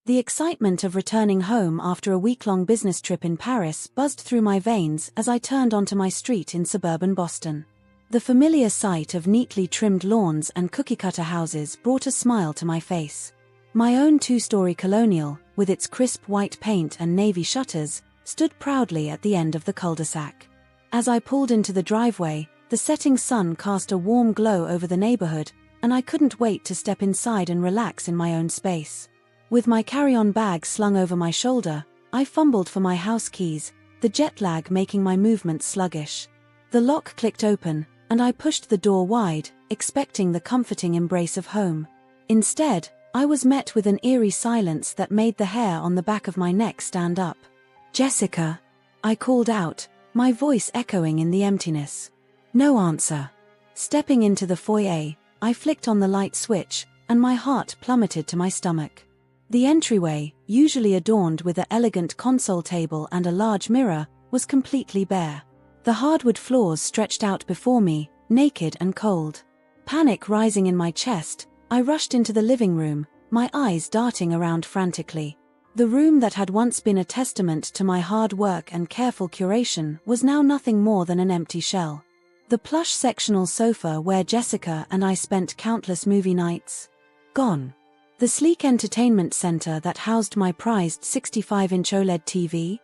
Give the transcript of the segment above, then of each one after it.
The excitement of returning home after a week-long business trip in Paris buzzed through my veins as I turned onto my street in suburban Boston. The familiar sight of neatly trimmed lawns and cookie-cutter houses brought a smile to my face. My own two-story colonial, with its crisp white paint and navy shutters, stood proudly at the end of the cul-de-sac. As I pulled into the driveway, the setting sun cast a warm glow over the neighborhood, and I couldn't wait to step inside and relax in my own space. With my carry-on bag slung over my shoulder, I fumbled for my house keys, the jet lag making my movements sluggish. The lock clicked open, and I pushed the door wide, expecting the comforting embrace of home. Instead, I was met with an eerie silence that made the hair on the back of my neck stand up. "Jessica," I called out, my voice echoing in the emptiness. No answer. Stepping into the foyer, I flicked on the light switch, and my heart plummeted to my stomach. The entryway, usually adorned with an elegant console table and a large mirror, was completely bare. The hardwood floors stretched out before me, naked and cold. Panic rising in my chest, I rushed into the living room, my eyes darting around frantically. The room that had once been a testament to my hard work and careful curation was now nothing more than an empty shell. The plush sectional sofa where Jessica and I spent countless movie nights, gone. The sleek entertainment center that housed my prized 65-inch OLED TV,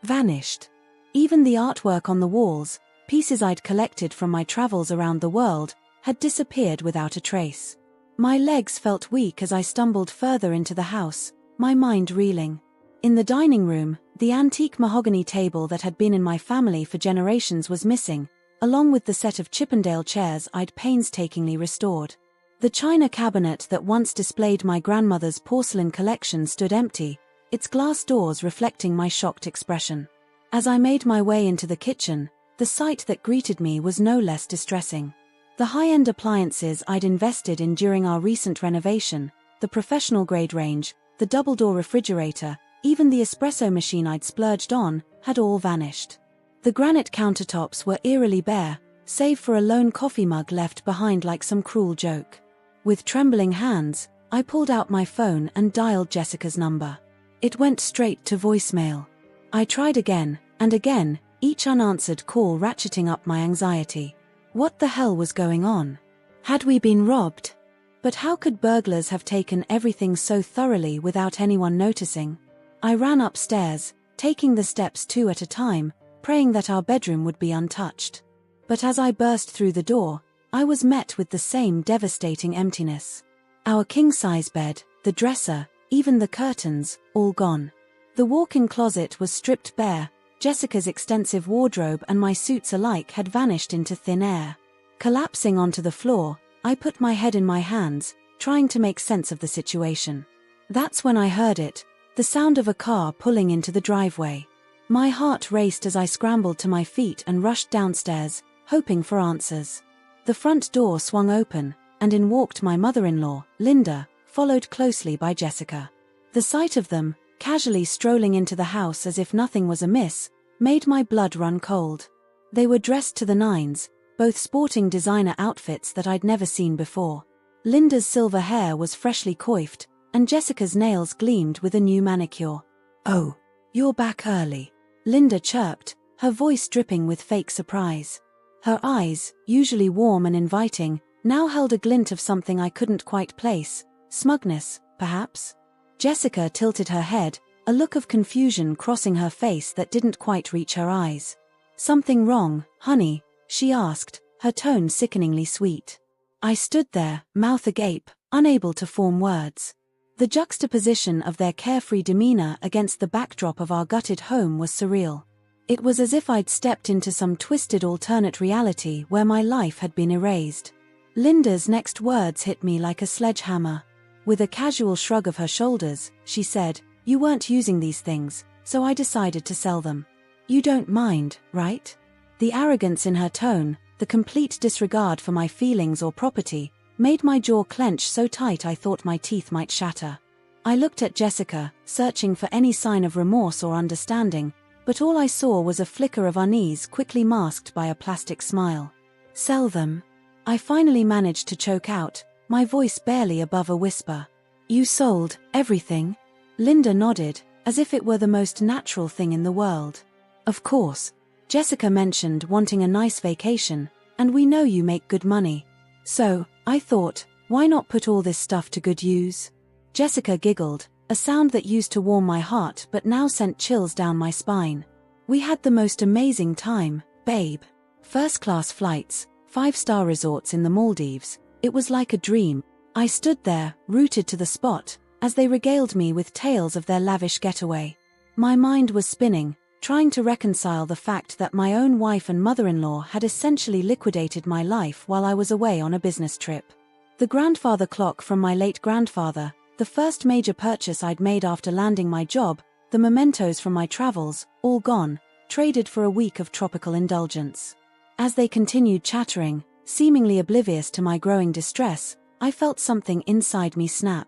vanished. Even the artwork on the walls, pieces I'd collected from my travels around the world, had disappeared without a trace. My legs felt weak as I stumbled further into the house, my mind reeling. In the dining room, the antique mahogany table that had been in my family for generations was missing, along with the set of Chippendale chairs I'd painstakingly restored. The china cabinet that once displayed my grandmother's porcelain collection stood empty, its glass doors reflecting my shocked expression. As I made my way into the kitchen, the sight that greeted me was no less distressing. The high-end appliances I'd invested in during our recent renovation, the professional-grade range, the double-door refrigerator, even the espresso machine I'd splurged on, had all vanished. The granite countertops were eerily bare, save for a lone coffee mug left behind like some cruel joke. With trembling hands, I pulled out my phone and dialed Jessica's number. It went straight to voicemail. I tried again, and again, each unanswered call ratcheting up my anxiety. What the hell was going on? Had we been robbed? But how could burglars have taken everything so thoroughly without anyone noticing? I ran upstairs, taking the steps two at a time, praying that our bedroom would be untouched. But as I burst through the door, I was met with the same devastating emptiness. Our king-size bed, the dresser, even the curtains, all gone. The walk-in closet was stripped bare, Jessica's extensive wardrobe and my suits alike had vanished into thin air. Collapsing onto the floor, I put my head in my hands, trying to make sense of the situation. That's when I heard it, the sound of a car pulling into the driveway. My heart raced as I scrambled to my feet and rushed downstairs, hoping for answers. The front door swung open, and in walked my mother-in-law, Linda, followed closely by Jessica. The sight of them, casually strolling into the house as if nothing was amiss, made my blood run cold. They were dressed to the nines, both sporting designer outfits that I'd never seen before. Linda's silver hair was freshly coiffed, and Jessica's nails gleamed with a new manicure. "Oh, you're back early," Linda chirped, her voice dripping with fake surprise. Her eyes, usually warm and inviting, now held a glint of something I couldn't quite place. Smugness, perhaps? Jessica tilted her head, a look of confusion crossing her face that didn't quite reach her eyes. "Something wrong, honey?" she asked, her tone sickeningly sweet. I stood there, mouth agape, unable to form words. The juxtaposition of their carefree demeanor against the backdrop of our gutted home was surreal. It was as if I'd stepped into some twisted alternate reality where my life had been erased. Linda's next words hit me like a sledgehammer. With a casual shrug of her shoulders, she said, "You weren't using these things, so I decided to sell them. You don't mind, right?" The arrogance in her tone, the complete disregard for my feelings or property, made my jaw clench so tight I thought my teeth might shatter. I looked at Jessica, searching for any sign of remorse or understanding, but all I saw was a flicker of unease quickly masked by a plastic smile. "Sell them?" I finally managed to choke out, my voice barely above a whisper. "You sold everything?" Linda nodded, as if it were the most natural thing in the world. Of course. Jessica mentioned wanting a nice vacation, and we know you make good money. So, I thought, why not put all this stuff to good use? Jessica giggled, a sound that used to warm my heart but now sent chills down my spine. We had the most amazing time, babe. First-class flights, 5-star resorts in the Maldives. It was like a dream. I stood there, rooted to the spot, as they regaled me with tales of their lavish getaway. My mind was spinning, trying to reconcile the fact that my own wife and mother-in-law had essentially liquidated my life while I was away on a business trip. The grandfather clock from my late grandfather, the first major purchase I'd made after landing my job, the mementos from my travels, all gone, traded for a week of tropical indulgence. As they continued chattering, seemingly oblivious to my growing distress, I felt something inside me snap.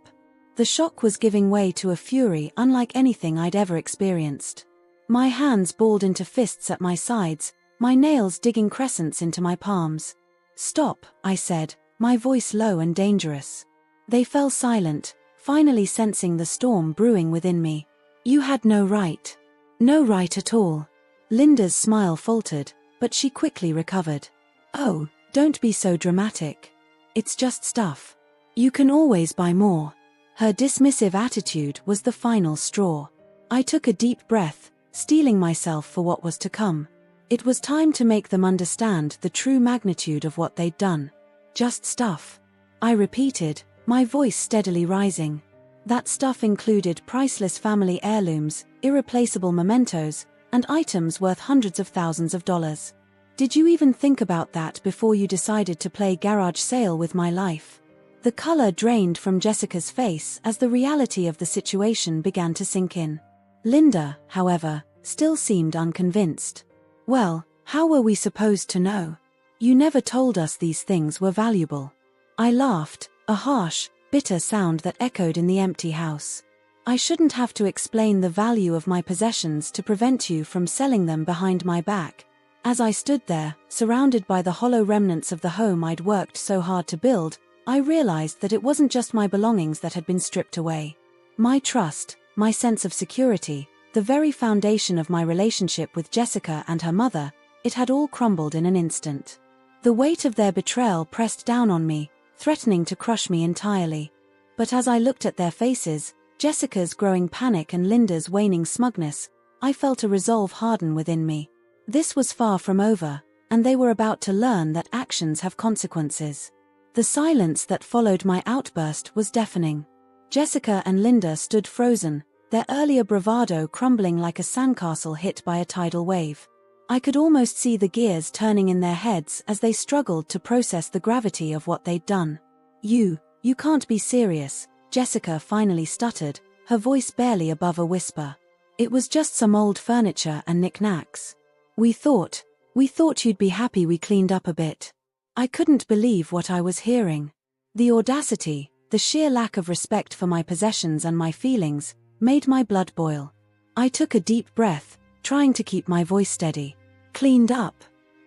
The shock was giving way to a fury unlike anything I'd ever experienced. My hands balled into fists at my sides, my nails digging crescents into my palms. "Stop," I said, my voice low and dangerous. They fell silent, finally sensing the storm brewing within me. "You had no right. No right at all." Linda's smile faltered, but she quickly recovered. "Oh, don't be so dramatic. It's just stuff. You can always buy more." Her dismissive attitude was the final straw. I took a deep breath, steeling myself for what was to come. It was time to make them understand the true magnitude of what they'd done. "Just stuff," I repeated, my voice steadily rising. That stuff included priceless family heirlooms, irreplaceable mementos, and items worth hundreds of thousands of dollars. Did you even think about that before you decided to play garage sale with my life? The color drained from Jessica's face as the reality of the situation began to sink in. Linda, however, still seemed unconvinced. "Well, how were we supposed to know? You never told us these things were valuable." I laughed, a harsh, bitter sound that echoed in the empty house. "I shouldn't have to explain the value of my possessions to prevent you from selling them behind my back." As I stood there, surrounded by the hollow remnants of the home I'd worked so hard to build, I realized that it wasn't just my belongings that had been stripped away. My trust, my sense of security, the very foundation of my relationship with Jessica and her mother, it had all crumbled in an instant. The weight of their betrayal pressed down on me, threatening to crush me entirely. But as I looked at their faces, Jessica's growing panic and Linda's waning smugness, I felt a resolve harden within me. This was far from over, and they were about to learn that actions have consequences. The silence that followed my outburst was deafening. Jessica and Linda stood frozen, their earlier bravado crumbling like a sandcastle hit by a tidal wave. I could almost see the gears turning in their heads as they struggled to process the gravity of what they'd done. You can't be serious," Jessica finally stuttered, her voice barely above a whisper. "It was just some old furniture and knickknacks. We thought you'd be happy we cleaned up a bit." I couldn't believe what I was hearing. The audacity, the sheer lack of respect for my possessions and my feelings, made my blood boil. I took a deep breath, trying to keep my voice steady. "Cleaned up?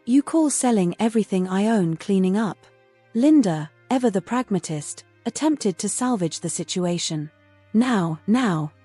You call selling everything I own cleaning up?" Linda, ever the pragmatist, attempted to salvage the situation. Now,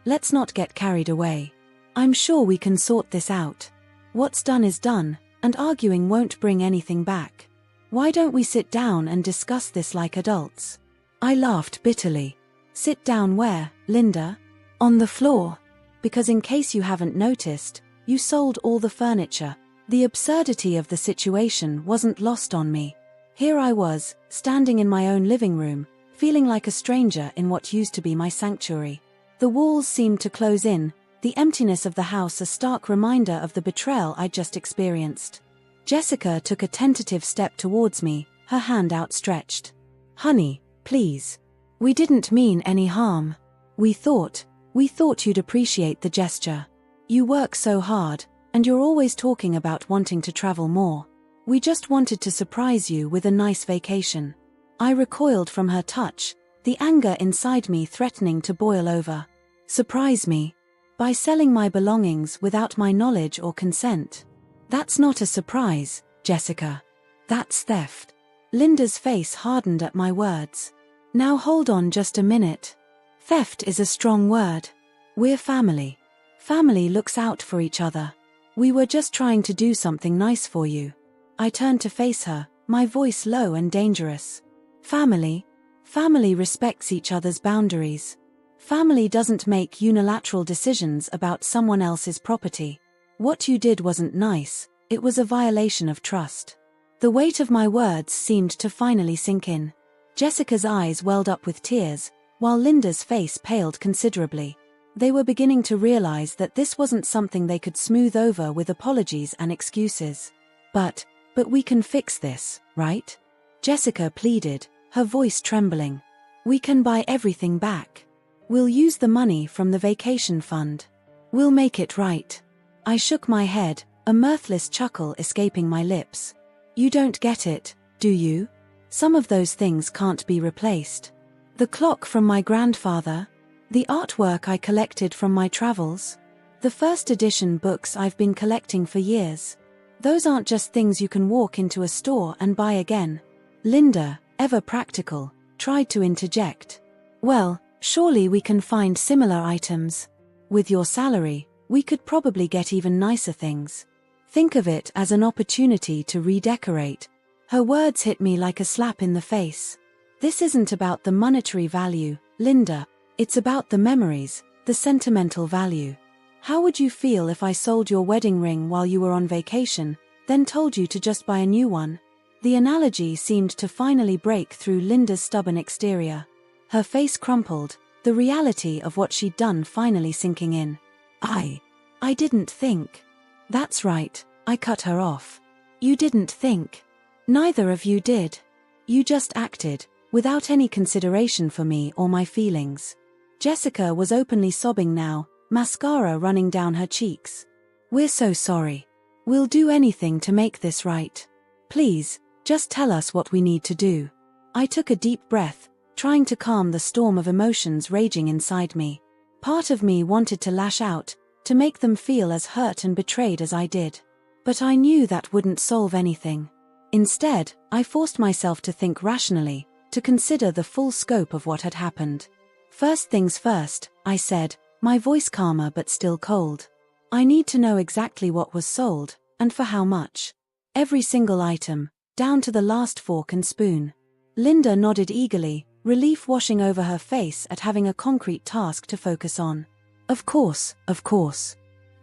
let's not get carried away. I'm sure we can sort this out. What's done is done, and arguing won't bring anything back. Why don't we sit down and discuss this like adults?" I laughed bitterly. "Sit down where, Linda? On the floor? Because in case you haven't noticed, you sold all the furniture." The absurdity of the situation wasn't lost on me. Here I was, standing in my own living room, feeling like a stranger in what used to be my sanctuary. The walls seemed to close in, the emptiness of the house a stark reminder of the betrayal I'd just experienced. Jessica took a tentative step towards me, her hand outstretched. "Honey, please. We didn't mean any harm. We thought you'd appreciate the gesture. You work so hard, and you're always talking about wanting to travel more. We just wanted to surprise you with a nice vacation." I recoiled from her touch, the anger inside me threatening to boil over. "Surprise me? By selling my belongings without my knowledge or consent? That's not a surprise, Jessica. That's theft." Linda's face hardened at my words. "Now hold on just a minute. Theft is a strong word. We're family. Family looks out for each other. We were just trying to do something nice for you. I turned to face her, my voice low and dangerous. Family? Family respects each other's boundaries. Family doesn't make unilateral decisions about someone else's property. What you did wasn't nice, it was a violation of trust. The weight of my words seemed to finally sink in. Jessica's eyes welled up with tears, while Linda's face paled considerably. They were beginning to realize that this wasn't something they could smooth over with apologies and excuses. But we can fix this, right? Jessica pleaded, her voice trembling. We can buy everything back. We'll use the money from the vacation fund. We'll make it right. I shook my head, a mirthless chuckle escaping my lips. You don't get it, do you? Some of those things can't be replaced. The clock from my grandfather, the artwork I collected from my travels, the first edition books I've been collecting for years. Those aren't just things you can walk into a store and buy again. Linda, ever practical, tried to interject. Well, surely we can find similar items. With your salary, we could probably get even nicer things. Think of it as an opportunity to redecorate. Her words hit me like a slap in the face. This isn't about the monetary value, Linda. It's about the memories, the sentimental value. How would you feel if I sold your wedding ring while you were on vacation, then told you to just buy a new one? The analogy seemed to finally break through Linda's stubborn exterior. Her face crumpled, the reality of what she'd done finally sinking in. I didn't think. That's right, I cut her off. You didn't think. Neither of you did. You just acted, without any consideration for me or my feelings. Jessica was openly sobbing now, mascara running down her cheeks. We're so sorry. We'll do anything to make this right. Please, just tell us what we need to do. I took a deep breath, trying to calm the storm of emotions raging inside me. Part of me wanted to lash out, to make them feel as hurt and betrayed as I did. But I knew that wouldn't solve anything. Instead, I forced myself to think rationally, to consider the full scope of what had happened. First things first, I said, my voice calmer but still cold. I need to know exactly what was sold, and for how much. Every single item, down to the last fork and spoon. Linda nodded eagerly, relief washing over her face at having a concrete task to focus on. Of course.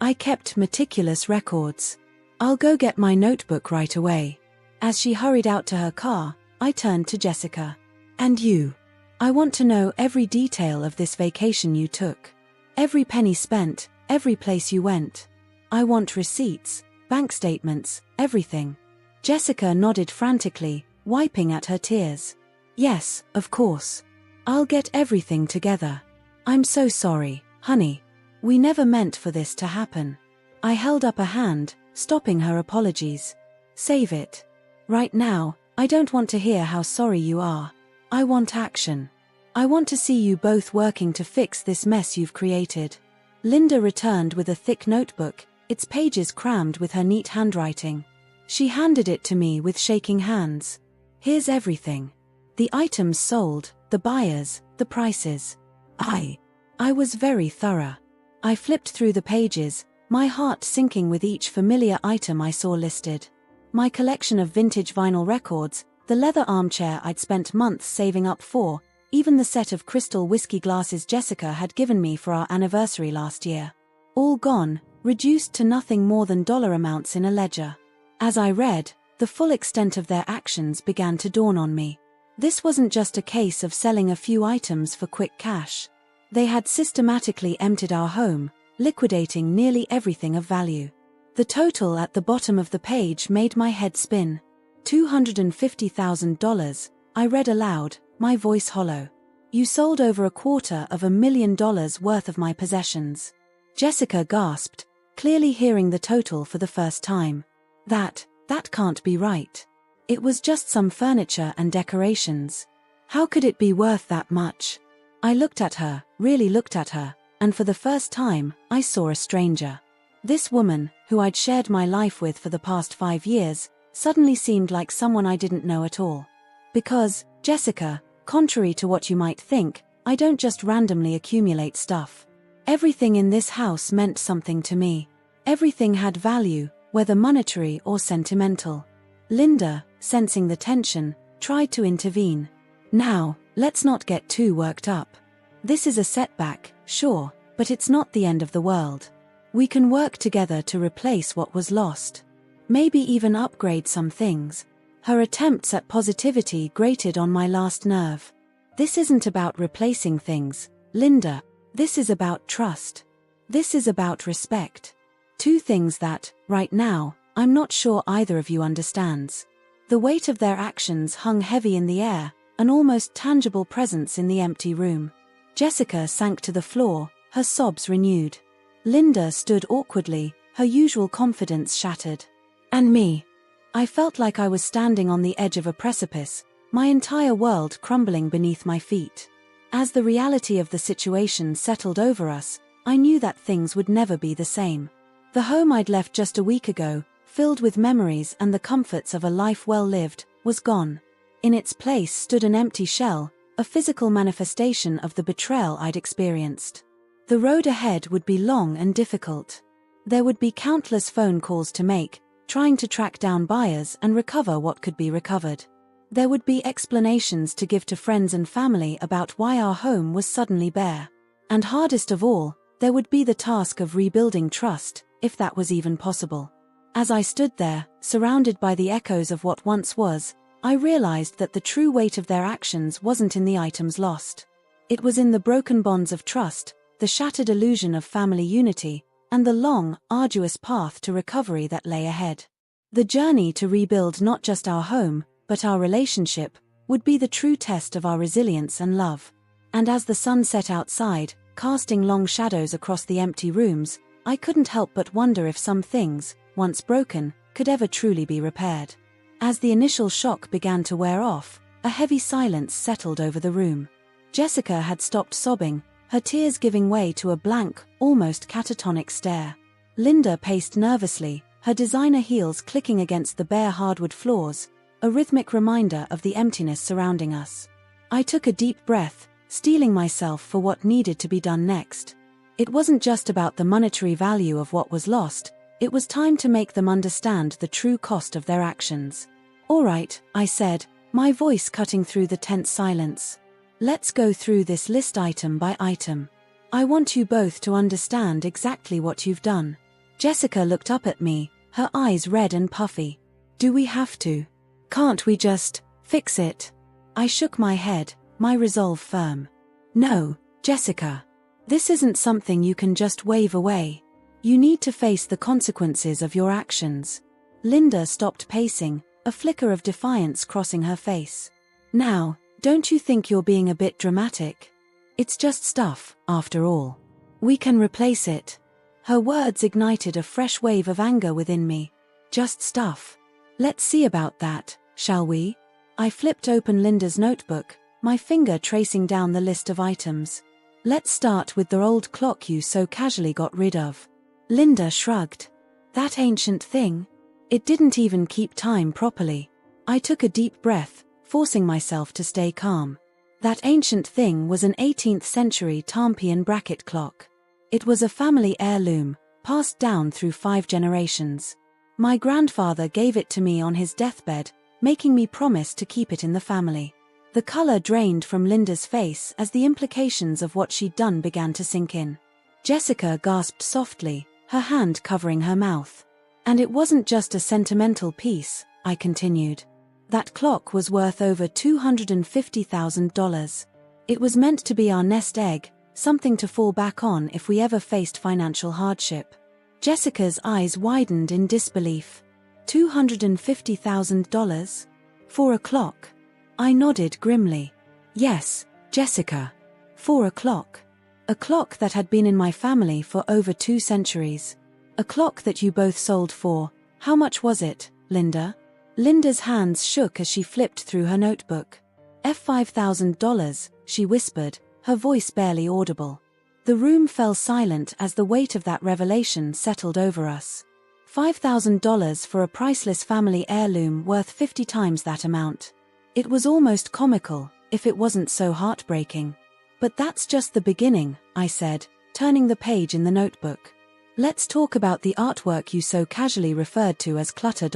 I kept meticulous records. I'll go get my notebook right away. As she hurried out to her car, I turned to Jessica. And you? I want to know every detail of this vacation you took. Every penny spent, every place you went. I want receipts, bank statements, everything. Jessica nodded frantically, wiping at her tears. Yes, of course. I'll get everything together. I'm so sorry, honey. We never meant for this to happen. I held up a hand, stopping her apologies. Save it. Right now, I don't want to hear how sorry you are. I want action. I want to see you both working to fix this mess you've created. Linda returned with a thick notebook, its pages crammed with her neat handwriting. She handed it to me with shaking hands. Here's everything. The items sold, the buyers, the prices. I was very thorough. I flipped through the pages, my heart sinking with each familiar item I saw listed. My collection of vintage vinyl records, the leather armchair I'd spent months saving up for, even the set of crystal whiskey glasses Jessica had given me for our anniversary last year. All gone, reduced to nothing more than dollar amounts in a ledger. As I read, the full extent of their actions began to dawn on me. This wasn't just a case of selling a few items for quick cash. They had systematically emptied our home, liquidating nearly everything of value. The total at the bottom of the page made my head spin. $250,000, I read aloud, my voice hollow. You sold over $250,000 worth of my possessions. Jessica gasped, clearly hearing the total for the first time. That can't be right. It was just some furniture and decorations. How could it be worth that much? I looked at her, really looked at her, and for the first time, I saw a stranger. This woman, who I'd shared my life with for the past 5 years, suddenly seemed like someone I didn't know at all. Because, Jessica, contrary to what you might think, I don't just randomly accumulate stuff. Everything in this house meant something to me. Everything had value, whether monetary or sentimental. Linda, sensing the tension, tried to intervene. Now, let's not get too worked up. This is a setback, sure, but it's not the end of the world. We can work together to replace what was lost. Maybe even upgrade some things. Her attempts at positivity grated on my last nerve. This isn't about replacing things, Linda. This is about trust. This is about respect. Two things that, right now, I'm not sure either of you understands. The weight of their actions hung heavy in the air, an almost tangible presence in the empty room. Jessica sank to the floor, her sobs renewed. Linda stood awkwardly, her usual confidence shattered. And me. I felt like I was standing on the edge of a precipice, my entire world crumbling beneath my feet. As the reality of the situation settled over us, I knew that things would never be the same. The home I'd left just a week ago, filled with memories and the comforts of a life well lived, was gone. In its place stood an empty shell, a physical manifestation of the betrayal I'd experienced. The road ahead would be long and difficult. There would be countless phone calls to make, trying to track down buyers and recover what could be recovered. There would be explanations to give to friends and family about why our home was suddenly bare. And hardest of all, there would be the task of rebuilding trust, if that was even possible. As I stood there, surrounded by the echoes of what once was, I realized that the true weight of their actions wasn't in the items lost. It was in the broken bonds of trust, the shattered illusion of family unity, and the long, arduous path to recovery that lay ahead. The journey to rebuild not just our home, but our relationship, would be the true test of our resilience and love. And as the sun set outside, casting long shadows across the empty rooms, I couldn't help but wonder if some things, once broken, could ever truly be repaired. As the initial shock began to wear off, a heavy silence settled over the room. Jessica had stopped sobbing, her tears giving way to a blank, almost catatonic stare. Linda paced nervously, her designer heels clicking against the bare hardwood floors, a rhythmic reminder of the emptiness surrounding us. I took a deep breath, steeling myself for what needed to be done next. It wasn't just about the monetary value of what was lost, it was time to make them understand the true cost of their actions. "All right," I said, my voice cutting through the tense silence. "Let's go through this list item by item. I want you both to understand exactly what you've done." Jessica looked up at me, her eyes red and puffy. "Do we have to? Can't we just fix it?" I shook my head, my resolve firm. "No, Jessica. This isn't something you can just wave away. You need to face the consequences of your actions." Linda stopped pacing, a flicker of defiance crossing her face. "Now, don't you think you're being a bit dramatic? It's just stuff, after all. We can replace it." Her words ignited a fresh wave of anger within me. "Just stuff. Let's see about that, shall we?" I flipped open Linda's notebook, my finger tracing down the list of items. "Let's start with the old clock you so casually got rid of." Linda shrugged. "That ancient thing? It didn't even keep time properly." I took a deep breath, forcing myself to stay calm. That ancient thing was an 18th century Tampian bracket clock. It was a family heirloom, passed down through 5 generations. My grandfather gave it to me on his deathbed, making me promise to keep it in the family. The color drained from Linda's face as the implications of what she'd done began to sink in. Jessica gasped softly, her hand covering her mouth. "And it wasn't just a sentimental piece," I continued. "That clock was worth over $250,000. It was meant to be our nest egg, something to fall back on if we ever faced financial hardship." Jessica's eyes widened in disbelief. $250,000? For a clock? I nodded grimly. "Yes, Jessica. For a clock. A clock that had been in my family for over 2 centuries. A clock that you both sold for, how much was it, Linda?" Linda's hands shook as she flipped through her notebook. $5,000, she whispered, her voice barely audible. The room fell silent as the weight of that revelation settled over us. $5,000 for a priceless family heirloom worth 50 times that amount. It was almost comical, if it wasn't so heartbreaking. "But that's just the beginning," I said, turning the page in the notebook. Let's talk about the artwork you so casually referred to as clutter.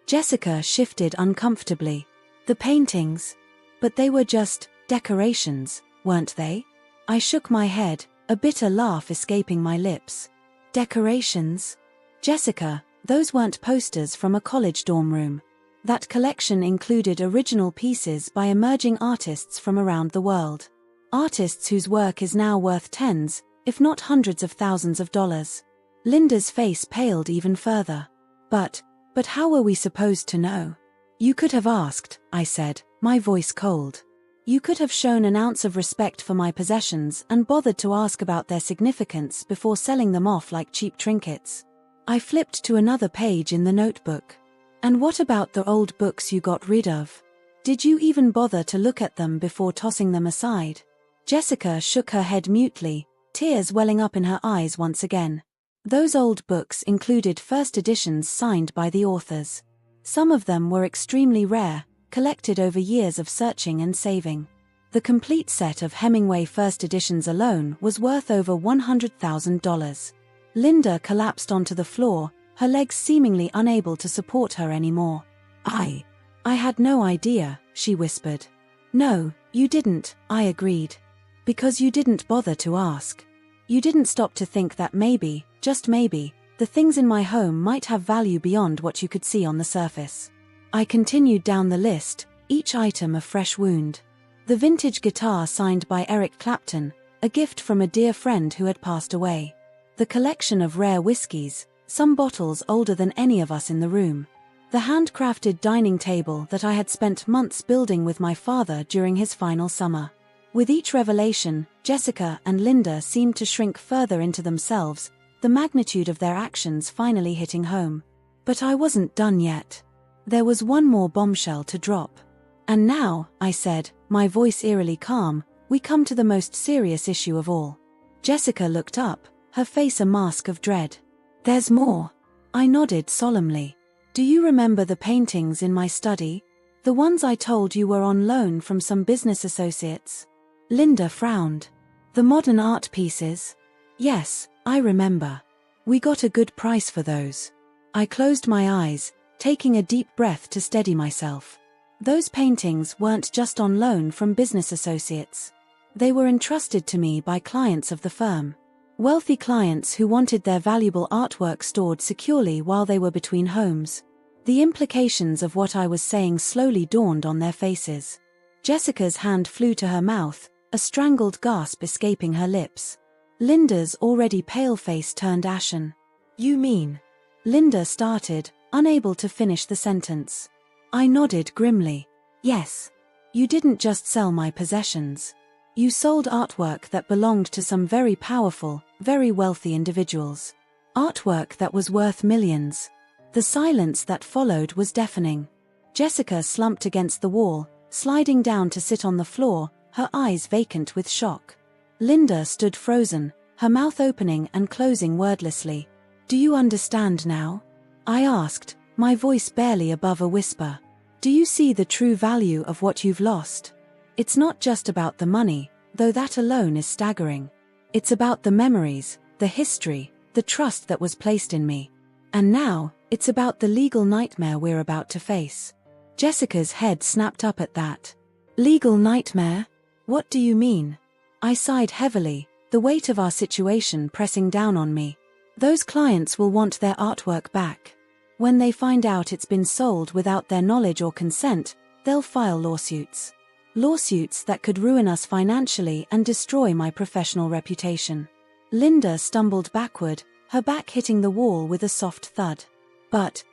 Jessica shifted uncomfortably. The paintings? But they were just decorations, weren't they? I shook my head, a bitter laugh escaping my lips. Decorations? Jessica, those weren't posters from a college dorm room. That collection included original pieces by emerging artists from around the world. Artists whose work is now worth tens, if not hundreds of thousands of dollars. Linda's face paled even further. But how were we supposed to know? You could have asked, I said, my voice cold. You could have shown an ounce of respect for my possessions and bothered to ask about their significance before selling them off like cheap trinkets. I flipped to another page in the notebook. And what about the old books you got rid of? Did you even bother to look at them before tossing them aside? Jessica shook her head mutely, tears welling up in her eyes once again. Those old books included first editions signed by the authors. Some of them were extremely rare, collected over years of searching and saving. The complete set of Hemingway first editions alone was worth over $100,000. Linda collapsed onto the floor, her legs seemingly unable to support her anymore. I had no idea, she whispered. No, you didn't, I agreed. Because you didn't bother to ask. You didn't stop to think that maybe, just maybe, the things in my home might have value beyond what you could see on the surface. I continued down the list, each item a fresh wound. The vintage guitar signed by Eric Clapton, a gift from a dear friend who had passed away. The collection of rare whiskies, some bottles older than any of us in the room. The handcrafted dining table that I had spent months building with my father during his final summer. With each revelation, Jessica and Linda seemed to shrink further into themselves, the magnitude of their actions finally hitting home. But I wasn't done yet. There was one more bombshell to drop. And now, I said, my voice eerily calm, we come to the most serious issue of all. Jessica looked up, her face a mask of dread. There's more. I nodded solemnly. Do you remember the paintings in my study? The ones I told you were on loan from some business associates? Linda frowned. The modern art pieces? Yes, I remember. We got a good price for those. I closed my eyes, taking a deep breath to steady myself. Those paintings weren't just on loan from business associates. They were entrusted to me by clients of the firm. Wealthy clients who wanted their valuable artwork stored securely while they were between homes. The implications of what I was saying slowly dawned on their faces. Jessica's hand flew to her mouth, a strangled gasp escaping her lips. Linda's already pale face turned ashen. You mean? Linda started, unable to finish the sentence. I nodded grimly. Yes. You didn't just sell my possessions. You sold artwork that belonged to some very powerful, very wealthy individuals. Artwork that was worth millions. The silence that followed was deafening. Jessica slumped against the wall, sliding down to sit on the floor, her eyes vacant with shock. Linda stood frozen, her mouth opening and closing wordlessly. Do you understand now? I asked, my voice barely above a whisper. Do you see the true value of what you've lost? It's not just about the money, though that alone is staggering. It's about the memories, the history, the trust that was placed in me. And now, it's about the legal nightmare we're about to face. Jessica's head snapped up at that. Legal nightmare? What do you mean? I sighed heavily, the weight of our situation pressing down on me. Those clients will want their artwork back. When they find out it's been sold without their knowledge or consent, they'll file lawsuits. Lawsuits that could ruin us financially and destroy my professional reputation. Linda stumbled backward, her back hitting the wall with a soft thud. But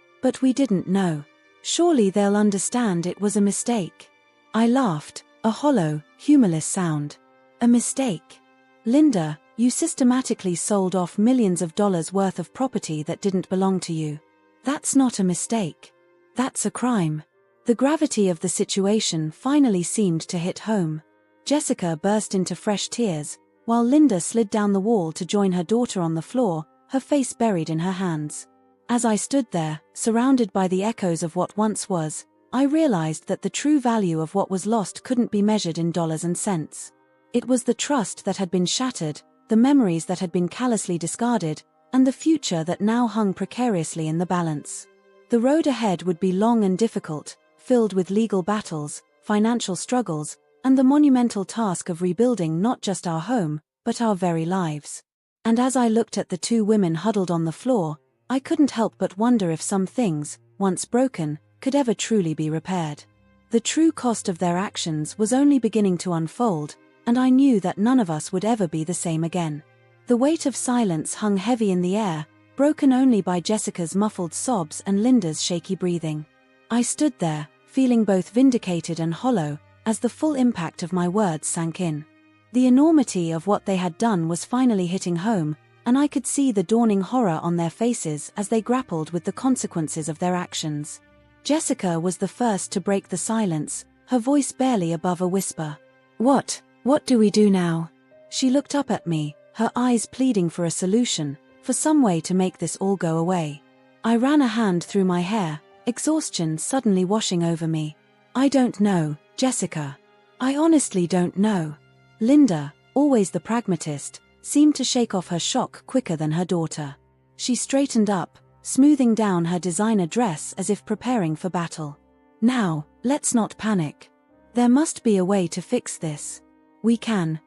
we didn't know. Surely they'll understand it was a mistake. I laughed, a hollow, humorless sound. A mistake. Linda, you systematically sold off millions of dollars worth of property that didn't belong to you. That's not a mistake. That's a crime. The gravity of the situation finally seemed to hit home. Jessica burst into fresh tears, while Linda slid down the wall to join her daughter on the floor, her face buried in her hands. As I stood there, surrounded by the echoes of what once was, I realized that the true value of what was lost couldn't be measured in dollars and cents. It was the trust that had been shattered, the memories that had been callously discarded, and the future that now hung precariously in the balance. The road ahead would be long and difficult, filled with legal battles, financial struggles, and the monumental task of rebuilding not just our home, but our very lives. And as I looked at the two women huddled on the floor, I couldn't help but wonder if some things, once broken, could ever truly be repaired. The true cost of their actions was only beginning to unfold, and I knew that none of us would ever be the same again. The weight of silence hung heavy in the air, broken only by Jessica's muffled sobs and Linda's shaky breathing. I stood there, feeling both vindicated and hollow, as the full impact of my words sank in. The enormity of what they had done was finally hitting home, and I could see the dawning horror on their faces as they grappled with the consequences of their actions. Jessica was the first to break the silence, her voice barely above a whisper. What do we do now?" She looked up at me, her eyes pleading for a solution, for some way to make this all go away. I ran a hand through my hair, exhaustion suddenly washing over me. "I don't know, Jessica. I honestly don't know." Linda, always the pragmatist, seemed to shake off her shock quicker than her daughter. She straightened up, smoothing down her designer dress as if preparing for battle. "Now, let's not panic. There must be a way to fix this. We can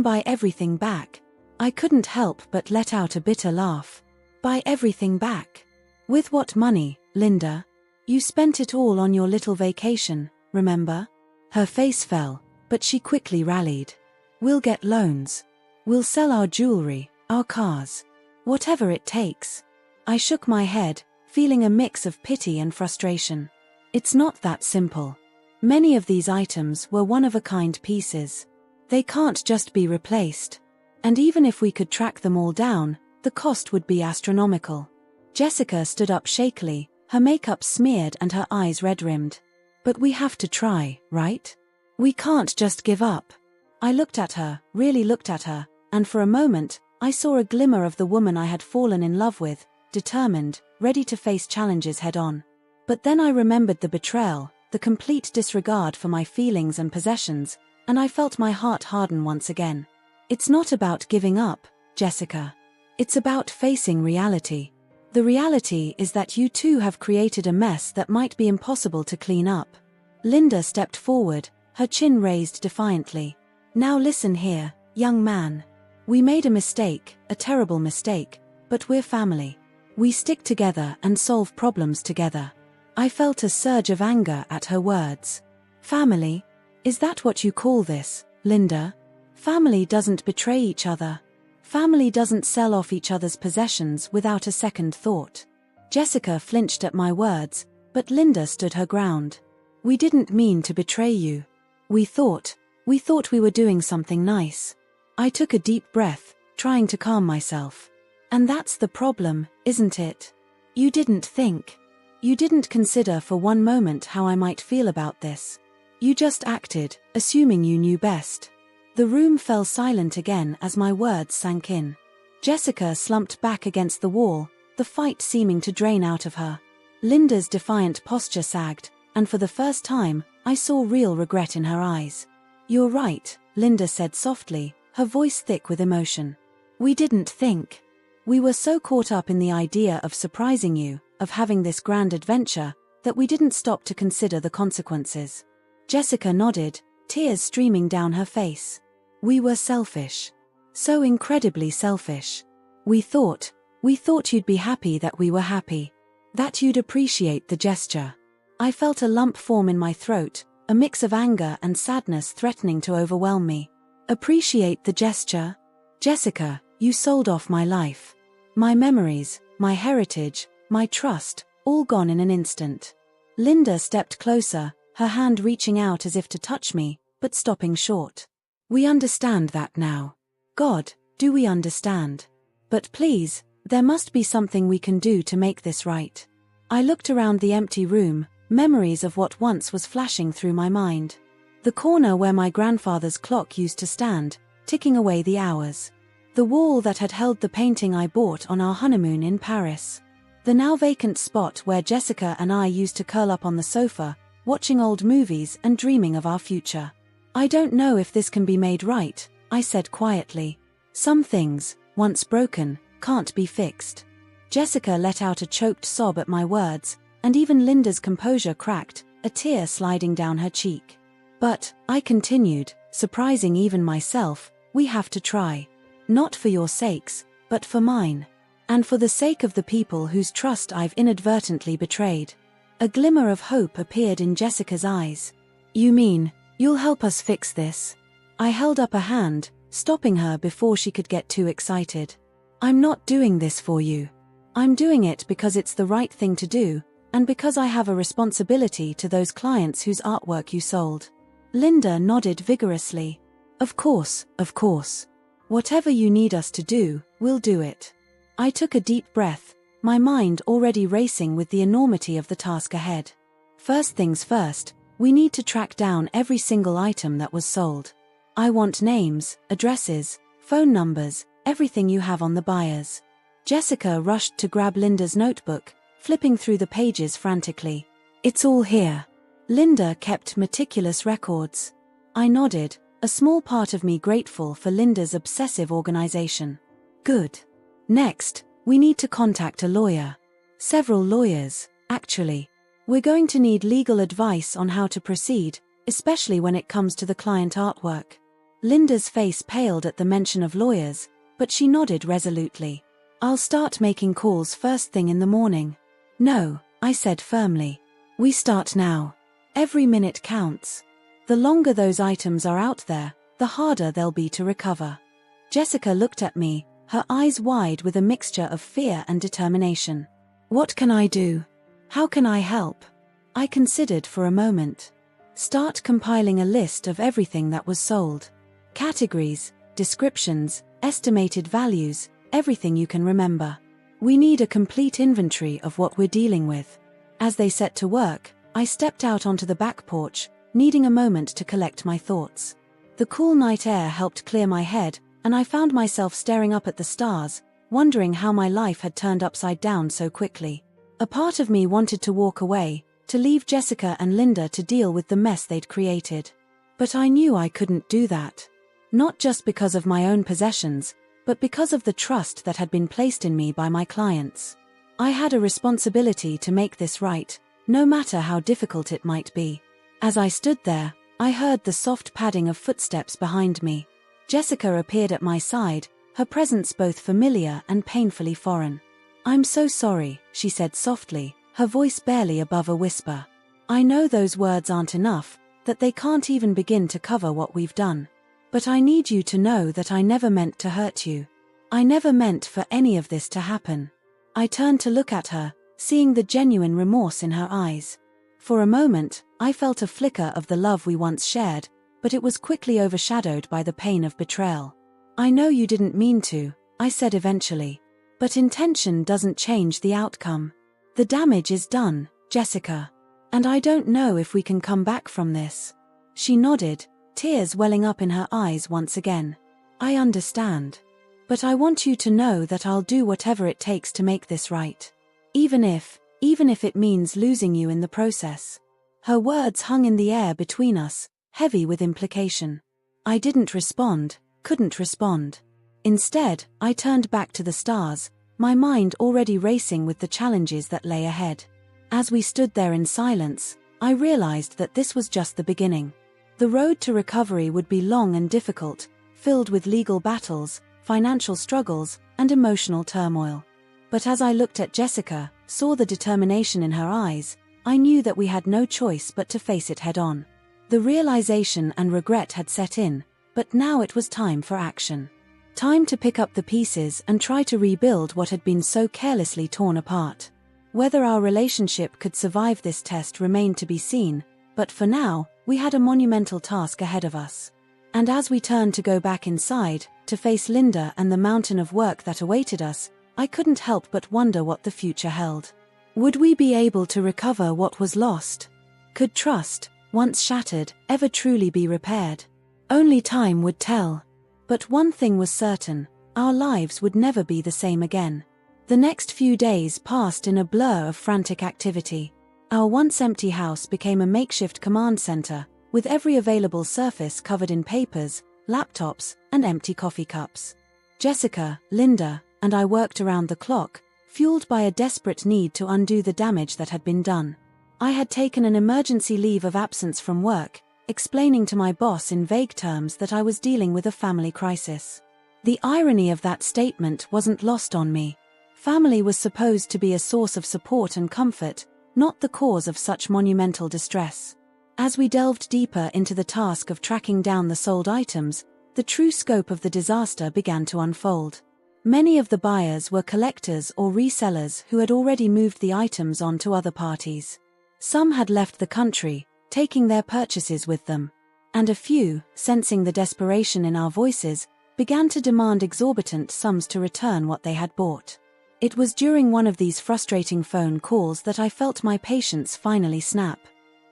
buy everything back." I couldn't help but let out a bitter laugh. "Buy everything back? With what money, Linda? You spent it all on your little vacation, remember?" Her face fell, but she quickly rallied. "We'll get loans. We'll sell our jewelry, our cars. Whatever it takes." I shook my head, feeling a mix of pity and frustration. It's not that simple. Many of these items were one-of-a-kind pieces. They can't just be replaced. And even if we could track them all down, the cost would be astronomical. Jessica stood up shakily, her makeup smeared and her eyes red-rimmed. "But we have to try, right? We can't just give up." I looked at her, really looked at her, and for a moment, I saw a glimmer of the woman I had fallen in love with, determined, ready to face challenges head-on. But then I remembered the betrayal, the complete disregard for my feelings and possessions, and I felt my heart harden once again. It's not about giving up, Jessica. It's about facing reality. The reality is that you too have created a mess that might be impossible to clean up. Linda stepped forward, her chin raised defiantly. "Now listen here, young man. We made a mistake, a terrible mistake, but we're family. We stick together and solve problems together." I felt a surge of anger at her words. "Family? Is that what you call this, Linda? Family doesn't betray each other. Family doesn't sell off each other's possessions without a second thought." Jessica flinched at my words, but Linda stood her ground. "We didn't mean to betray you. We thought we were doing something nice." I took a deep breath, trying to calm myself. "And that's the problem, isn't it? You didn't think. You didn't consider for one moment how I might feel about this. You just acted, assuming you knew best." The room fell silent again as my words sank in. Jessica slumped back against the wall, the fight seeming to drain out of her. Linda's defiant posture sagged, and for the first time, I saw real regret in her eyes. "You're right," Linda said softly, her voice thick with emotion. "We didn't think. We were so caught up in the idea of surprising you, of having this grand adventure, that we didn't stop to consider the consequences." Jessica nodded, tears streaming down her face. "We were selfish. So incredibly selfish. We thought you'd be happy that we were happy. That you'd appreciate the gesture." I felt a lump form in my throat, a mix of anger and sadness threatening to overwhelm me. "Appreciate the gesture? Jessica, you sold off my life. My memories, my heritage, my trust, all gone in an instant." Linda stepped closer, her hand reaching out as if to touch me, but stopping short. "We understand that now. God, do we understand? But please, there must be something we can do to make this right." I looked around the empty room, memories of what once was flashing through my mind. The corner where my grandfather's clock used to stand, ticking away the hours. The wall that had held the painting I bought on our honeymoon in Paris. The now vacant spot where Jessica and I used to curl up on the sofa, watching old movies and dreaming of our future. "I don't know if this can be made right," I said quietly. Some things, once broken, can't be fixed. Jessica let out a choked sob at my words, and even Linda's composure cracked, a tear sliding down her cheek. But, I continued, surprising even myself, we have to try. Not for your sakes, but for mine. And for the sake of the people whose trust I've inadvertently betrayed. A glimmer of hope appeared in Jessica's eyes. You mean, you'll help us fix this? I held up a hand, stopping her before she could get too excited. I'm not doing this for you. I'm doing it because it's the right thing to do, and because I have a responsibility to those clients whose artwork you sold. Linda nodded vigorously. Of course, of course. Whatever you need us to do, we'll do it. I took a deep breath, my mind already racing with the enormity of the task ahead. First things first, we need to track down every single item that was sold. I want names, addresses, phone numbers, everything you have on the buyers. Jessica rushed to grab Linda's notebook, flipping through the pages frantically. It's all here. Linda kept meticulous records. I nodded, a small part of me grateful for Linda's obsessive organization. Good. Next, we need to contact a lawyer. Several lawyers, actually. We're going to need legal advice on how to proceed, especially when it comes to the client artwork. Linda's face paled at the mention of lawyers, but she nodded resolutely. I'll start making calls first thing in the morning. No, I said firmly. We start now. Every minute counts. The longer those items are out there, the harder they'll be to recover. Jessica looked at me, her eyes wide with a mixture of fear and determination. What can I do? How can I help? I considered for a moment. Start compiling a list of everything that was sold. Categories, descriptions, estimated values, everything you can remember. We need a complete inventory of what we're dealing with. As they set to work, I stepped out onto the back porch, needing a moment to collect my thoughts. The cool night air helped clear my head, and I found myself staring up at the stars, wondering how my life had turned upside down so quickly. A part of me wanted to walk away, to leave Jessica and Linda to deal with the mess they'd created. But I knew I couldn't do that. Not just because of my own possessions, but because of the trust that had been placed in me by my clients. I had a responsibility to make this right, no matter how difficult it might be. As I stood there, I heard the soft padding of footsteps behind me. Jessica appeared at my side, her presence both familiar and painfully foreign. I'm so sorry, she said softly, her voice barely above a whisper. I know those words aren't enough, that they can't even begin to cover what we've done. But I need you to know that I never meant to hurt you. I never meant for any of this to happen. I turned to look at her, seeing the genuine remorse in her eyes. For a moment, I felt a flicker of the love we once shared, but it was quickly overshadowed by the pain of betrayal. I know you didn't mean to, I said eventually. But intention doesn't change the outcome. The damage is done, Jessica. And I don't know if we can come back from this. She nodded, tears welling up in her eyes once again. I understand. But I want you to know that I'll do whatever it takes to make this right. Even if it means losing you in the process. Her words hung in the air between us, heavy with implication. I didn't respond, couldn't respond. Instead, I turned back to the stars, my mind already racing with the challenges that lay ahead. As we stood there in silence, I realized that this was just the beginning. The road to recovery would be long and difficult, filled with legal battles, financial struggles, and emotional turmoil. But as I looked at Jessica, saw the determination in her eyes, I knew that we had no choice but to face it head-on. The realization and regret had set in, but now it was time for action. Time to pick up the pieces and try to rebuild what had been so carelessly torn apart. Whether our relationship could survive this test remained to be seen, but for now, we had a monumental task ahead of us. And as we turned to go back inside, to face Linda and the mountain of work that awaited us, I couldn't help but wonder what the future held. Would we be able to recover what was lost? Could trust, once shattered, ever truly be repaired? Only time would tell. But one thing was certain, our lives would never be the same again. The next few days passed in a blur of frantic activity. Our once empty house became a makeshift command center, with every available surface covered in papers, laptops, and empty coffee cups. Jessica, Linda, and I worked around the clock, fueled by a desperate need to undo the damage that had been done. I had taken an emergency leave of absence from work, explaining to my boss in vague terms that I was dealing with a family crisis. The irony of that statement wasn't lost on me. Family was supposed to be a source of support and comfort, not the cause of such monumental distress. As we delved deeper into the task of tracking down the sold items, the true scope of the disaster began to unfold. Many of the buyers were collectors or resellers who had already moved the items on to other parties. Some had left the country, taking their purchases with them. And a few, sensing the desperation in our voices, began to demand exorbitant sums to return what they had bought. It was during one of these frustrating phone calls that I felt my patience finally snap.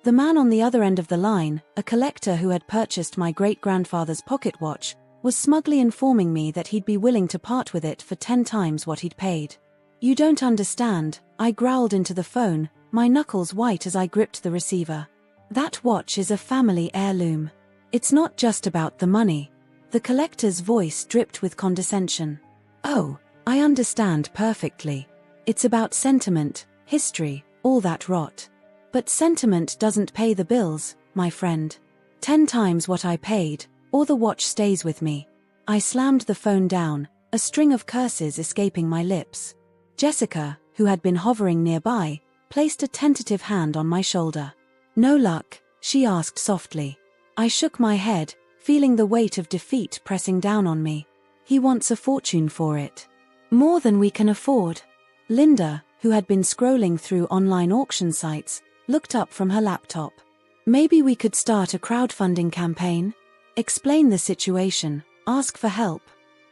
The man on the other end of the line, a collector who had purchased my great-grandfather's pocket watch, was smugly informing me that he'd be willing to part with it for 10 times what he'd paid. "You don't understand," I growled into the phone, my knuckles white as I gripped the receiver. "That watch is a family heirloom. It's not just about the money." The collector's voice dripped with condescension. "Oh, I understand perfectly. It's about sentiment, history, all that rot. But sentiment doesn't pay the bills, my friend. 10 times what I paid, or the watch stays with me." I slammed the phone down, a string of curses escaping my lips. Jessica, who had been hovering nearby, placed a tentative hand on my shoulder. "No luck?" she asked softly. I shook my head, feeling the weight of defeat pressing down on me. "He wants a fortune for it. More than we can afford." Linda, who had been scrolling through online auction sites, looked up from her laptop. "Maybe we could start a crowdfunding campaign? Explain the situation, ask for help."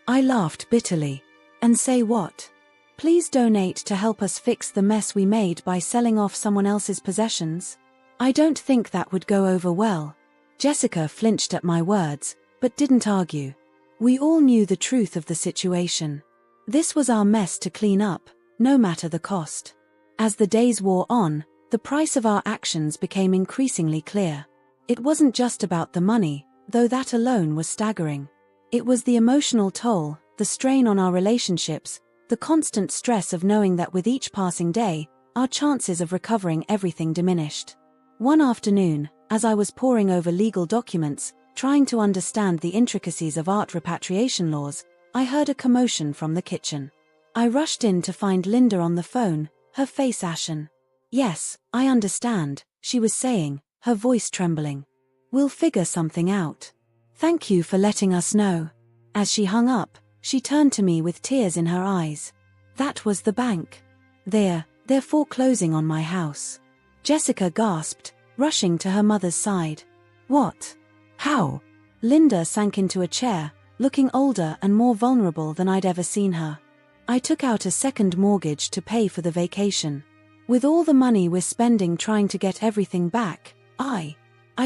I laughed bitterly. "And say what? Please donate to help us fix the mess we made by selling off someone else's possessions?" "I don't think that would go over well." Jessica flinched at my words, but didn't argue. We all knew the truth of the situation. This was our mess to clean up, no matter the cost. As the days wore on, the price of our actions became increasingly clear. It wasn't just about the money, though that alone was staggering. It was the emotional toll, the strain on our relationships, the constant stress of knowing that with each passing day, our chances of recovering everything diminished. One afternoon, as I was poring over legal documents, trying to understand the intricacies of art repatriation laws, I heard a commotion from the kitchen. I rushed in to find Linda on the phone, her face ashen. "Yes, I understand," she was saying, her voice trembling. "We'll figure something out. Thank you for letting us know." As she hung up, she turned to me with tears in her eyes. "That was the bank. They're foreclosing on my house." Jessica gasped, rushing to her mother's side. "What? How?" Linda sank into a chair, looking older and more vulnerable than I'd ever seen her. "I took out a second mortgage to pay for the vacation. With all the money we're spending trying to get everything back, I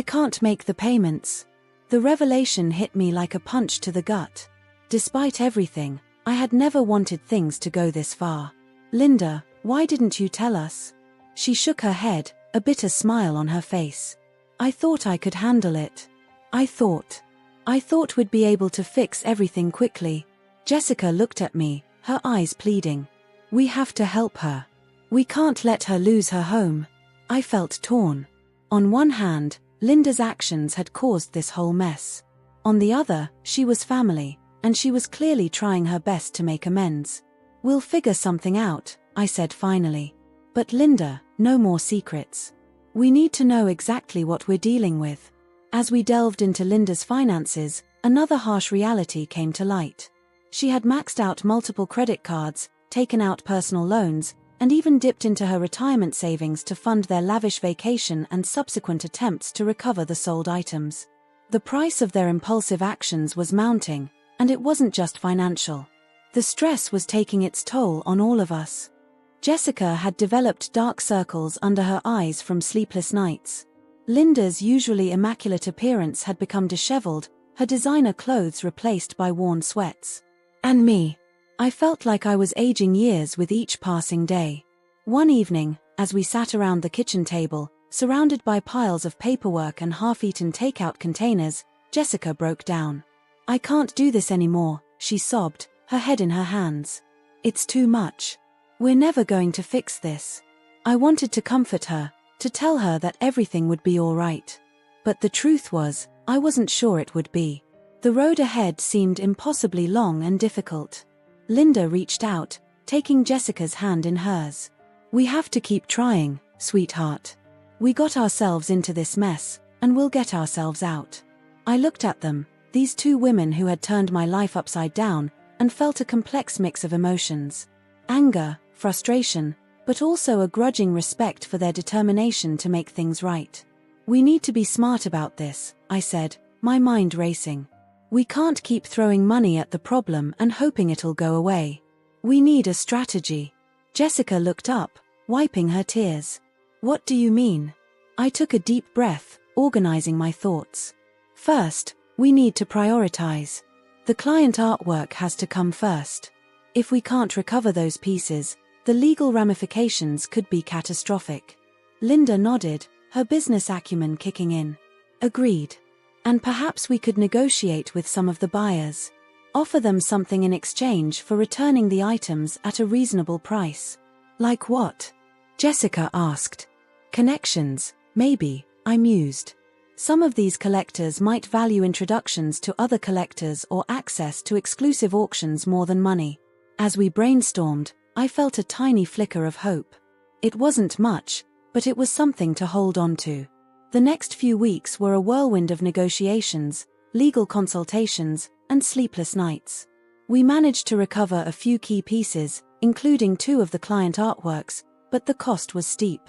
can't make the payments." The revelation hit me like a punch to the gut. Despite everything, I had never wanted things to go this far. "Linda, why didn't you tell us?" She shook her head, a bitter smile on her face. "I thought I could handle it. I thought we'd be able to fix everything quickly." Jessica looked at me, her eyes pleading. "We have to help her. We can't let her lose her home." I felt torn. On one hand, Linda's actions had caused this whole mess. On the other, she was family, and she was clearly trying her best to make amends. "We'll figure something out," I said finally. "But Linda, no more secrets. We need to know exactly what we're dealing with." As we delved into Linda's finances, another harsh reality came to light. She had maxed out multiple credit cards, taken out personal loans, and even dipped into her retirement savings to fund their lavish vacation and subsequent attempts to recover the sold items. The price of their impulsive actions was mounting, and it wasn't just financial. The stress was taking its toll on all of us. Jessica had developed dark circles under her eyes from sleepless nights. Linda's usually immaculate appearance had become disheveled, her designer clothes replaced by worn sweats. And me. I felt like I was aging years with each passing day. One evening, as we sat around the kitchen table, surrounded by piles of paperwork and half-eaten takeout containers, Jessica broke down. "I can't do this anymore," she sobbed, her head in her hands. "It's too much. We're never going to fix this." I wanted to comfort her, to tell her that everything would be all right. But the truth was, I wasn't sure it would be. The road ahead seemed impossibly long and difficult. Linda reached out, taking Jessica's hand in hers. "We have to keep trying, sweetheart. We got ourselves into this mess, and we'll get ourselves out." I looked at them, these two women who had turned my life upside down, and felt a complex mix of emotions. Anger, frustration, but also a grudging respect for their determination to make things right. "We need to be smart about this," I said, my mind racing. "We can't keep throwing money at the problem and hoping it'll go away. We need a strategy." Jessica looked up, wiping her tears. "What do you mean?" I took a deep breath, organizing my thoughts. "First, we need to prioritize. The client artwork has to come first. If we can't recover those pieces, the legal ramifications could be catastrophic." Linda nodded, her business acumen kicking in. "Agreed. And perhaps we could negotiate with some of the buyers. Offer them something in exchange for returning the items at a reasonable price." "Like what?" Jessica asked. "Connections, maybe," I mused. "Some of these collectors might value introductions to other collectors or access to exclusive auctions more than money." As we brainstormed, I felt a tiny flicker of hope. It wasn't much, but it was something to hold on to. The next few weeks were a whirlwind of negotiations, legal consultations, and sleepless nights. We managed to recover a few key pieces, including 2 of the client artworks, but the cost was steep.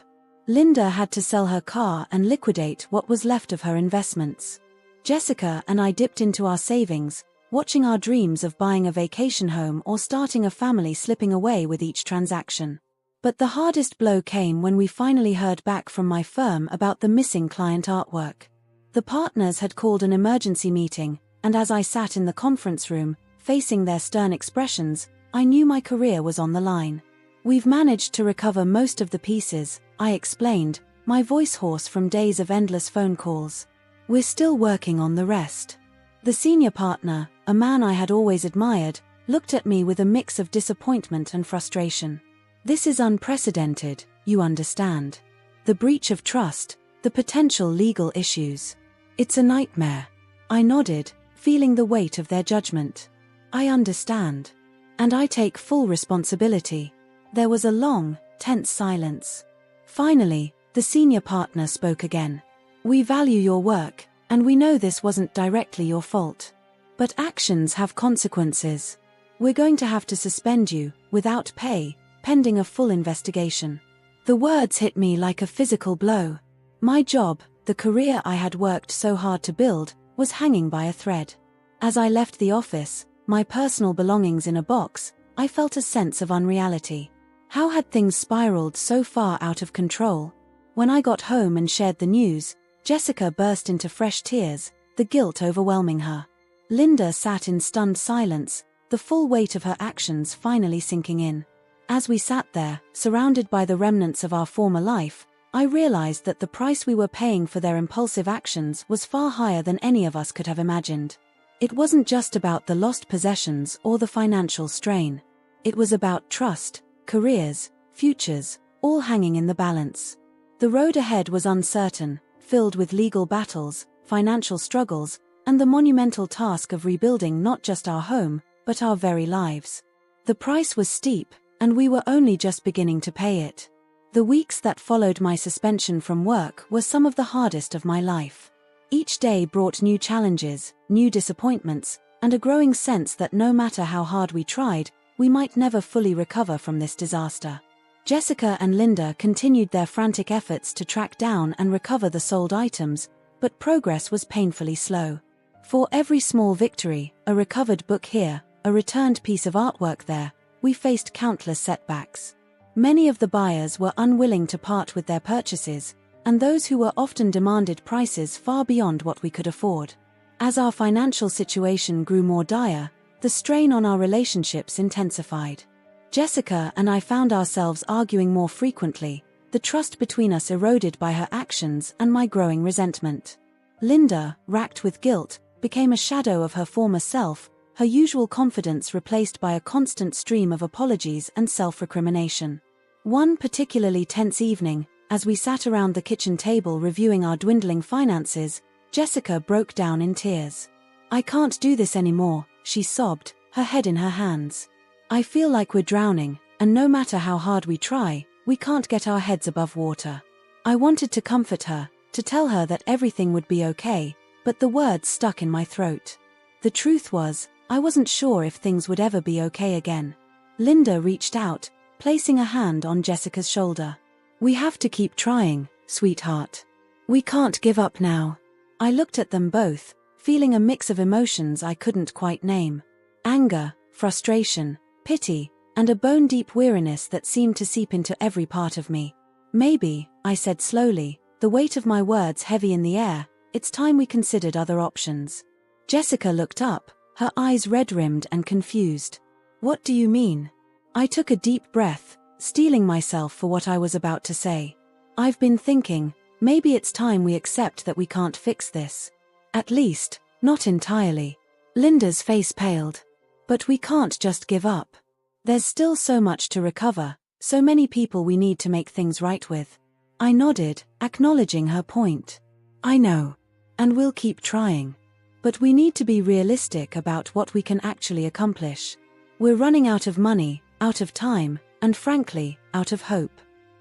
Linda had to sell her car and liquidate what was left of her investments. Jessica and I dipped into our savings, watching our dreams of buying a vacation home or starting a family slipping away with each transaction. But the hardest blow came when we finally heard back from my firm about the missing client artwork. The partners had called an emergency meeting, and as I sat in the conference room, facing their stern expressions, I knew my career was on the line. "We've managed to recover most of the pieces," I explained, my voice hoarse from days of endless phone calls. "We're still working on the rest." The senior partner, a man I had always admired, looked at me with a mix of disappointment and frustration. "This is unprecedented, you understand. The breach of trust, the potential legal issues. It's a nightmare." I nodded, feeling the weight of their judgment. "I understand. And I take full responsibility." There was a long, tense silence. Finally, the senior partner spoke again. "We value your work, and we know this wasn't directly your fault. But actions have consequences. We're going to have to suspend you, without pay, pending a full investigation." The words hit me like a physical blow. My job, the career I had worked so hard to build, was hanging by a thread. As I left the office, my personal belongings in a box, I felt a sense of unreality. How had things spiraled so far out of control? When I got home and shared the news, Jessica burst into fresh tears, the guilt overwhelming her. Linda sat in stunned silence, the full weight of her actions finally sinking in. As we sat there, surrounded by the remnants of our former life, I realized that the price we were paying for their impulsive actions was far higher than any of us could have imagined. It wasn't just about the lost possessions or the financial strain. It was about trust, careers, futures, all hanging in the balance. The road ahead was uncertain, filled with legal battles, financial struggles, and the monumental task of rebuilding not just our home, but our very lives. The price was steep, and we were only just beginning to pay it. The weeks that followed my suspension from work were some of the hardest of my life. Each day brought new challenges, new disappointments, and a growing sense that no matter how hard we tried, we might never fully recover from this disaster. Jessica and Linda continued their frantic efforts to track down and recover the sold items, but progress was painfully slow. For every small victory, a recovered book here, a returned piece of artwork there, we faced countless setbacks. Many of the buyers were unwilling to part with their purchases, and those who were often demanded prices far beyond what we could afford. As our financial situation grew more dire, the strain on our relationships intensified. Jessica and I found ourselves arguing more frequently, the trust between us eroded by her actions and my growing resentment. Linda, racked with guilt, became a shadow of her former self, her usual confidence replaced by a constant stream of apologies and self-recrimination. One particularly tense evening, as we sat around the kitchen table reviewing our dwindling finances, Jessica broke down in tears. "I can't do this anymore," she sobbed, her head in her hands. "I feel like we're drowning, and no matter how hard we try, we can't get our heads above water." I wanted to comfort her, to tell her that everything would be okay, but the words stuck in my throat. The truth was, I wasn't sure if things would ever be okay again. Linda reached out, placing a hand on Jessica's shoulder. "We have to keep trying, sweetheart. We can't give up now." I looked at them both, feeling a mix of emotions I couldn't quite name. Anger, frustration, pity, and a bone-deep weariness that seemed to seep into every part of me. "Maybe," I said slowly, the weight of my words heavy in the air, "it's time we considered other options." Jessica looked up, her eyes red-rimmed and confused. "What do you mean?" I took a deep breath, steeling myself for what I was about to say. "I've been thinking, maybe it's time we accept that we can't fix this. At least, not entirely." Linda's face paled. "But we can't just give up. There's still so much to recover, so many people we need to make things right with." I nodded, acknowledging her point. "I know. And we'll keep trying. But we need to be realistic about what we can actually accomplish. We're running out of money, out of time, and frankly, out of hope."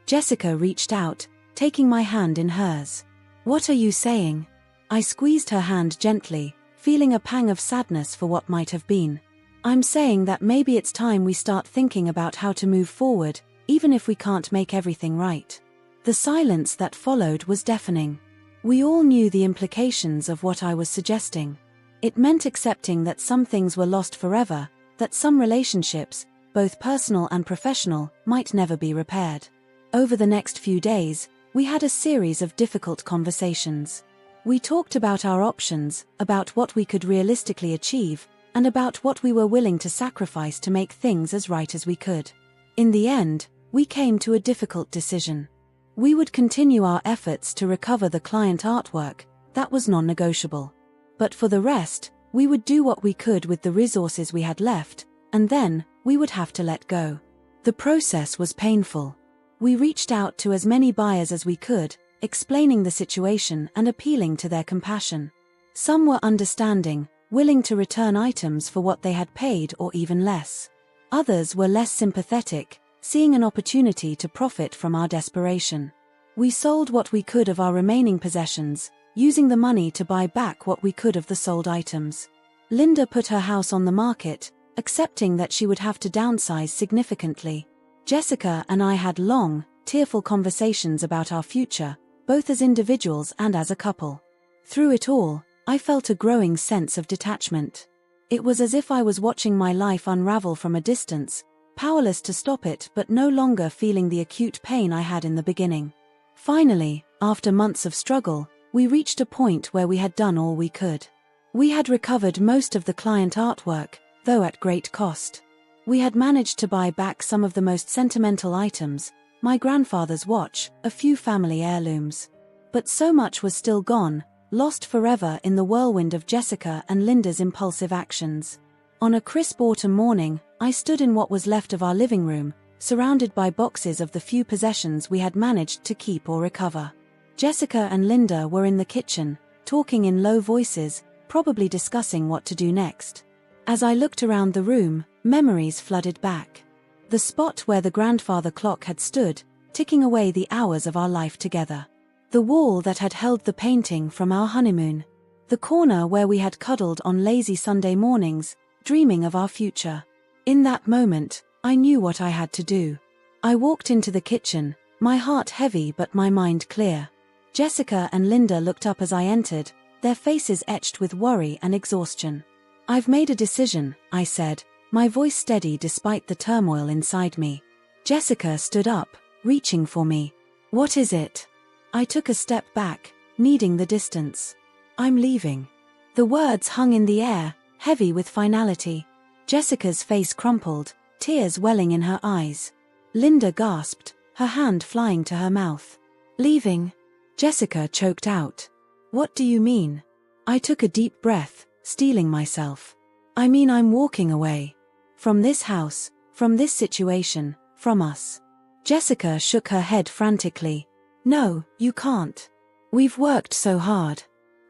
Jessica reached out, taking my hand in hers. "What are you saying?" I squeezed her hand gently, feeling a pang of sadness for what might have been. "I'm saying that maybe it's time we start thinking about how to move forward, even if we can't make everything right." The silence that followed was deafening. We all knew the implications of what I was suggesting. It meant accepting that some things were lost forever, that some relationships, both personal and professional, might never be repaired. Over the next few days, we had a series of difficult conversations. We talked about our options, about what we could realistically achieve, and about what we were willing to sacrifice to make things as right as we could. In the end, we came to a difficult decision. We would continue our efforts to recover the client artwork, that was non-negotiable. But for the rest, we would do what we could with the resources we had left, and then, we would have to let go. The process was painful. We reached out to as many buyers as we could, explaining the situation and appealing to their compassion. Some were understanding, willing to return items for what they had paid or even less. Others were less sympathetic, seeing an opportunity to profit from our desperation. We sold what we could of our remaining possessions, using the money to buy back what we could of the sold items. Linda put her house on the market, accepting that she would have to downsize significantly. Jessica and I had long, tearful conversations about our future, both as individuals and as a couple. Through it all, I felt a growing sense of detachment. It was as if I was watching my life unravel from a distance, powerless to stop it but no longer feeling the acute pain I had in the beginning. Finally, after months of struggle, we reached a point where we had done all we could. We had recovered most of the client artwork, though at great cost. We had managed to buy back some of the most sentimental items, my grandfather's watch, a few family heirlooms. But so much was still gone, lost forever in the whirlwind of Jessica and Linda's impulsive actions. On a crisp autumn morning, I stood in what was left of our living room, surrounded by boxes of the few possessions we had managed to keep or recover. Jessica and Linda were in the kitchen, talking in low voices, probably discussing what to do next. As I looked around the room, memories flooded back. The spot where the grandfather clock had stood, ticking away the hours of our life together. The wall that had held the painting from our honeymoon. The corner where we had cuddled on lazy Sunday mornings, dreaming of our future. In that moment, I knew what I had to do. I walked into the kitchen, my heart heavy but my mind clear. Jessica and Linda looked up as I entered, their faces etched with worry and exhaustion. "I've made a decision," I said, my voice steady despite the turmoil inside me. Jessica stood up, reaching for me. "What is it?" I took a step back, needing the distance. "I'm leaving." The words hung in the air, heavy with finality. Jessica's face crumpled, tears welling in her eyes. Linda gasped, her hand flying to her mouth. "Leaving?" Jessica choked out. "What do you mean?" I took a deep breath, steeling myself. I mean, I'm walking away. From this house, from this situation, from us. Jessica shook her head frantically. No, you can't. We've worked so hard.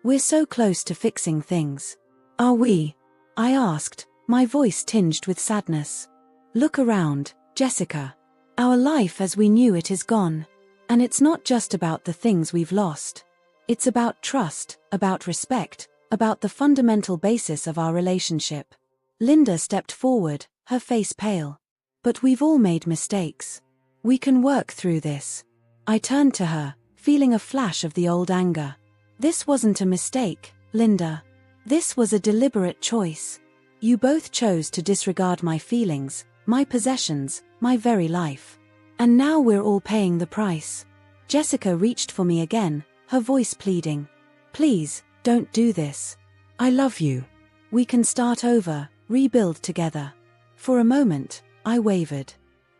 We're so close to fixing things. Are we? I asked, my voice tinged with sadness. Look around, Jessica. Our life as we knew it is gone. And it's not just about the things we've lost. It's about trust, about respect, about the fundamental basis of our relationship. Linda stepped forward, her face pale. But we've all made mistakes. We can work through this. I turned to her, feeling a flash of the old anger. This wasn't a mistake, Linda. This was a deliberate choice. You both chose to disregard my feelings, my possessions, my very life. And now we're all paying the price. Jessica reached for me again, her voice pleading. Please, don't do this. I love you. We can start over, rebuild together. For a moment, I wavered.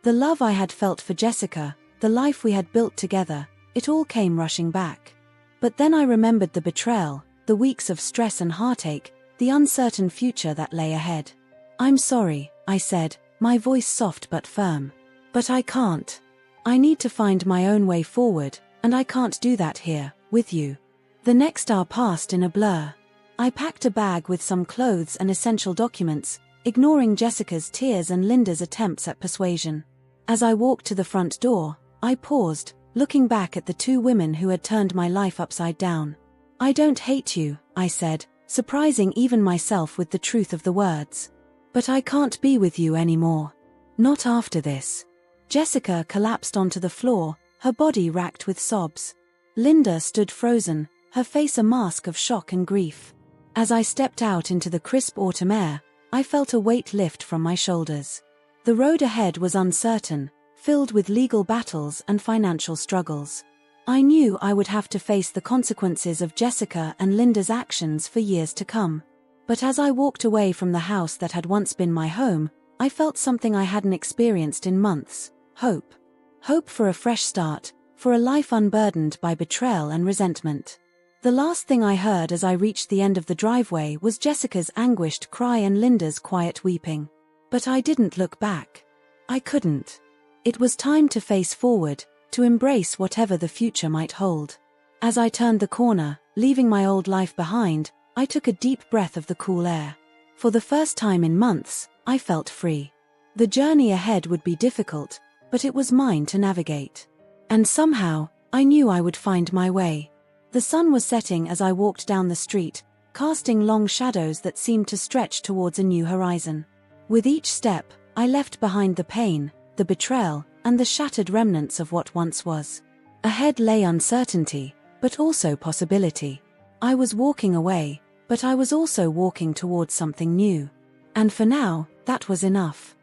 The love I had felt for Jessica, the life we had built together, it all came rushing back. But then I remembered the betrayal, the weeks of stress and heartache, the uncertain future that lay ahead. I'm sorry, I said, my voice soft but firm. But I can't. I need to find my own way forward, and I can't do that here, with you. The next hour passed in a blur. I packed a bag with some clothes and essential documents, ignoring Jessica's tears and Linda's attempts at persuasion. As I walked to the front door, I paused, looking back at the two women who had turned my life upside down. I don't hate you, I said, surprising even myself with the truth of the words. But I can't be with you anymore. Not after this. Jessica collapsed onto the floor, her body racked with sobs. Linda stood frozen, her face a mask of shock and grief. As I stepped out into the crisp autumn air, I felt a weight lift from my shoulders. The road ahead was uncertain, filled with legal battles and financial struggles. I knew I would have to face the consequences of Jessica and Linda's actions for years to come. But as I walked away from the house that had once been my home, I felt something I hadn't experienced in months. Hope. Hope for a fresh start, for a life unburdened by betrayal and resentment. The last thing I heard as I reached the end of the driveway was Jessica's anguished cry and Linda's quiet weeping. But I didn't look back. I couldn't. It was time to face forward, to embrace whatever the future might hold. As I turned the corner, leaving my old life behind, I took a deep breath of the cool air. For the first time in months, I felt free. The journey ahead would be difficult, but it was mine to navigate. And somehow, I knew I would find my way. The sun was setting as I walked down the street, casting long shadows that seemed to stretch towards a new horizon. With each step, I left behind the pain, the betrayal, and the shattered remnants of what once was. Ahead lay uncertainty, but also possibility. I was walking away, but I was also walking towards something new. And for now, that was enough.